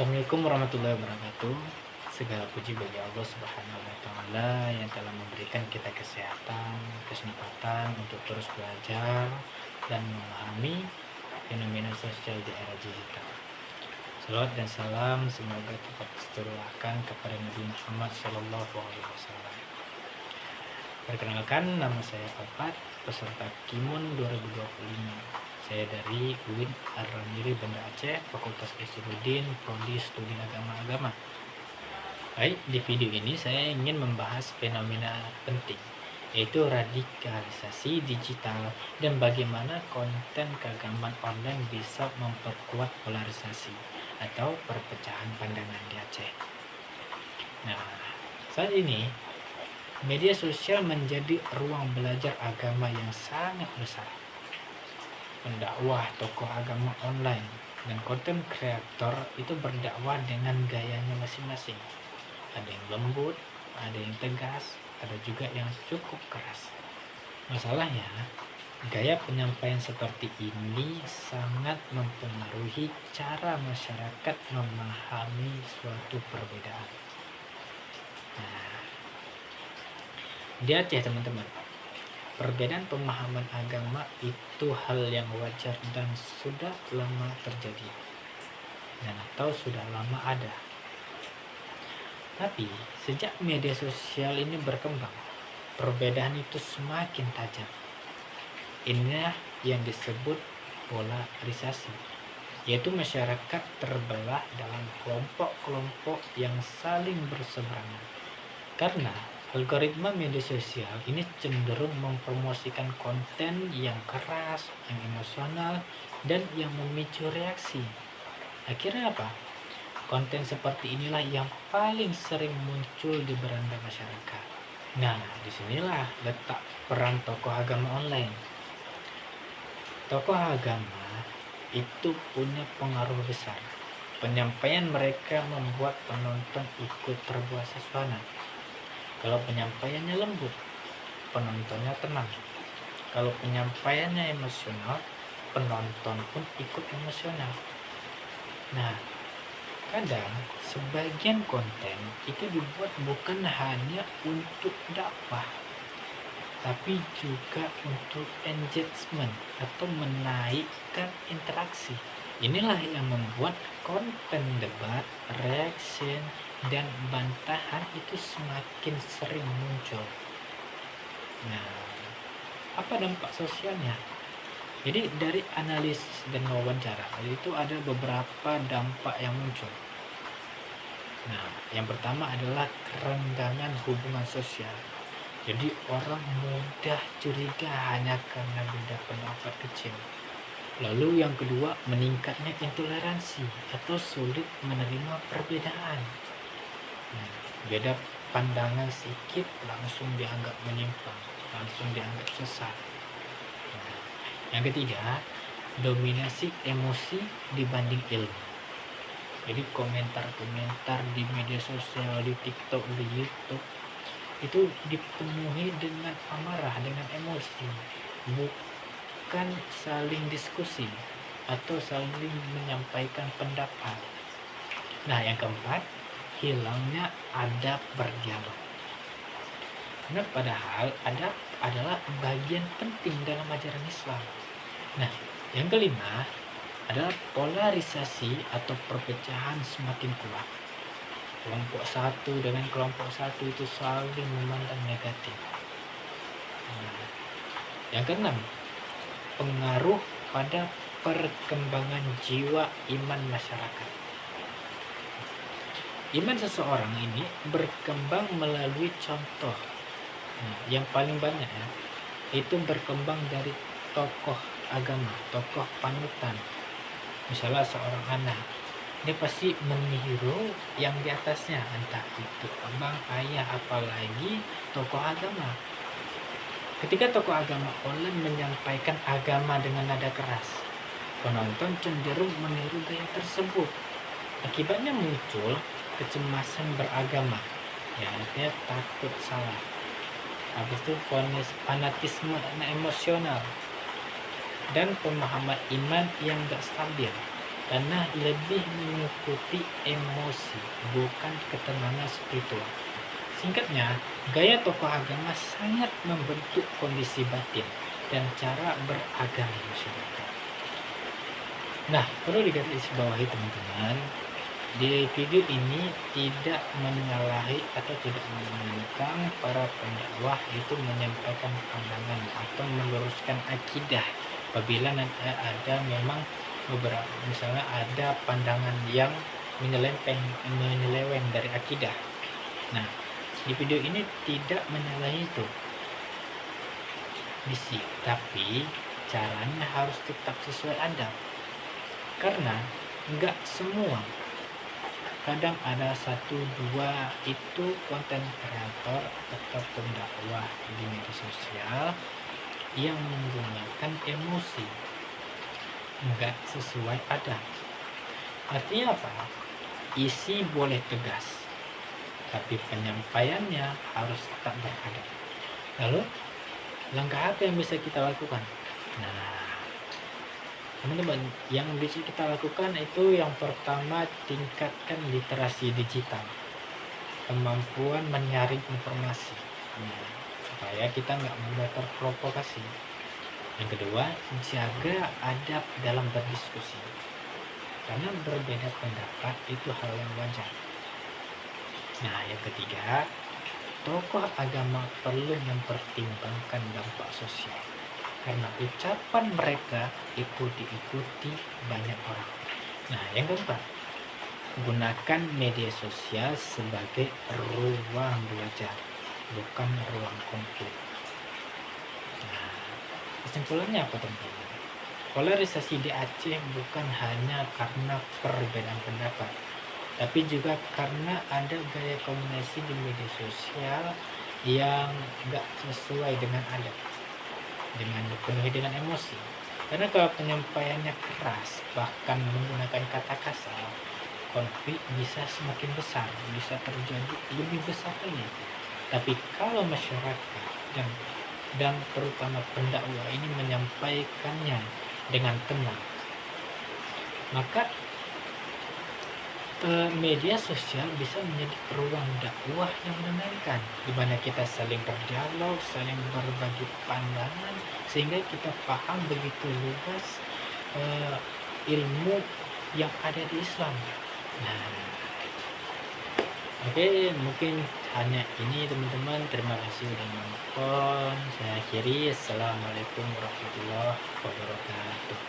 Assalamualaikum warahmatullahi wabarakatuh. Segala puji bagi Allah Subhanahu wa taala yang telah memberikan kita kesehatan, kesempatan untuk terus belajar dan memahami fenomena sosial di era digital. Salawat dan salam semoga tetap tercurahkan kepada Nabi Muhammad SAW. Perkenalkan, nama saya Papat, peserta Kimun 2025. Saya dari UIN Ar-Ramili Banda Aceh, Fakultas Usuluddin, Prodi Studi Agama-Agama. Baik, di video ini saya ingin membahas fenomena penting, yaitu radikalisasi digital dan bagaimana konten keagamaan online bisa memperkuat polarisasi atau perpecahan pandangan di Aceh. Nah, saat ini media sosial menjadi ruang belajar agama yang sangat besar. Pendakwah tokoh agama online dan konten kreator itu berdakwah dengan gayanya masing-masing. Ada yang lembut, ada yang tegas, ada juga yang cukup keras. Masalahnya, gaya penyampaian seperti ini sangat mempengaruhi cara masyarakat memahami suatu perbedaan. Nah, di Aceh teman-teman, perbedaan pemahaman agama itu hal yang wajar dan sudah lama terjadi dan atau sudah lama ada. Tapi sejak media sosial ini berkembang, perbedaan itu semakin tajam. Inilah yang disebut polarisasi, yaitu masyarakat terbelah dalam kelompok-kelompok yang saling berseberangan. Karena algoritma media sosial ini cenderung mempromosikan konten yang keras, yang emosional, dan yang memicu reaksi. Akhirnya apa? Konten seperti inilah yang paling sering muncul di beranda masyarakat. Nah, disinilah letak peran tokoh agama online. Tokoh agama itu punya pengaruh besar. Penyampaian mereka membuat penonton ikut terbawa suasana. Kalau penyampaiannya lembut, penontonnya tenang. Kalau penyampaiannya emosional, penonton pun ikut emosional. Nah, kadang sebagian konten itu dibuat bukan hanya untuk dakwah, tapi juga untuk engagement atau menaikkan interaksi. Inilah yang membuat konten debat, reaction, dan bantahan itu semakin sering muncul. Nah, apa dampak sosialnya? Jadi dari analisis dan wawancara itu ada beberapa dampak yang muncul. Nah, yang pertama adalah kerenggangan hubungan sosial. Jadi orang mudah curiga hanya karena beda pendapat kecil. Lalu yang kedua, meningkatnya intoleransi atau sulit menerima perbedaan. Nah, beda pandangan sedikit langsung dianggap menyimpang, langsung dianggap sesat. Nah, yang ketiga, dominasi emosi dibanding ilmu. Jadi komentar-komentar di media sosial, di TikTok, di YouTube itu dipenuhi dengan amarah, dengan emosi, bukan saling diskusi atau saling menyampaikan pendapat. Nah, yang keempat, hilangnya adab berdialog. Nah, padahal adab adalah bagian penting dalam ajaran Islam. Nah, yang kelima adalah polarisasi atau perpecahan semakin kuat. Kelompok satu dengan kelompok satu itu saling memandang negatif. Nah, yang keenam, pengaruh pada perkembangan jiwa iman masyarakat. Iman seseorang ini berkembang melalui contoh. Nah, yang paling banyak itu berkembang dari tokoh agama, tokoh panutan. Misalnya seorang anak, dia pasti meniru yang di atasnya, entah itu abang, ayah, apalagi tokoh agama. Ketika tokoh agama online menyampaikan agama dengan nada keras, penonton cenderung meniru gaya tersebut. Akibatnya muncul kecemasan beragama, ya artinya takut salah. Habis itu fanatisme emosional dan pemahaman iman yang gak stabil. karena lebih mengikuti emosi, bukan ketenangan spiritual. Singkatnya, gaya tokoh agama sangat membentuk kondisi batin dan cara beragama masyarakat. Nah, perlu digarisbawahi teman-teman, di video ini tidak menyalahi atau tidak menentang para pendakwah itu menyampaikan pandangan atau meluruskan akidah. Apabila ada memang beberapa, misalnya ada pandangan yang menyeleweng dari akidah. Nah, di video ini tidak menyalahi itu misi, tapi caranya harus tetap sesuai adab. Karena enggak semua, kadang ada 1-2 itu konten kreator atau pendakwah di media sosial yang menggunakan emosi, enggak sesuai adab. Artinya apa? Isi boleh tegas, tapi penyampaiannya harus tetap beradab. Lalu langkah apa yang bisa kita lakukan? Nah, teman-teman, yang bisa kita lakukan itu yang pertama, tingkatkan literasi digital, kemampuan menyaring informasi, supaya kita nggak mudah terprovokasi. Yang kedua, jaga adab dalam berdiskusi, karena berbeda pendapat itu hal yang wajar. Nah, yang ketiga, tokoh agama perlu mempertimbangkan dampak sosial, karena ucapan mereka diikuti banyak orang. Nah, yang keempat, gunakan media sosial sebagai ruang belajar, bukan ruang konflik. Nah, kesimpulannya apa teman-teman? Polarisasi di Aceh bukan hanya karena perbedaan pendapat, tapi juga karena ada gaya komunikasi di media sosial yang nggak sesuai dengan adab, dengan dipenuhi dengan emosi. Karena kalau penyampaiannya keras, bahkan menggunakan kata kasar, konflik bisa semakin besar, bisa terjadi lebih besar lagi. Tapi kalau masyarakat dan terutama pendakwah ini menyampaikannya dengan tenang, maka media sosial bisa menjadi ruang dakwah yang menenangkan, di mana kita saling berdialog, saling berbagi pandangan, sehingga kita paham begitu luas ilmu yang ada di Islam. Nah, oke, mungkin hanya ini teman-teman. Terima kasih sudah menonton. Saya akhiri. Assalamualaikum warahmatullahi wabarakatuh.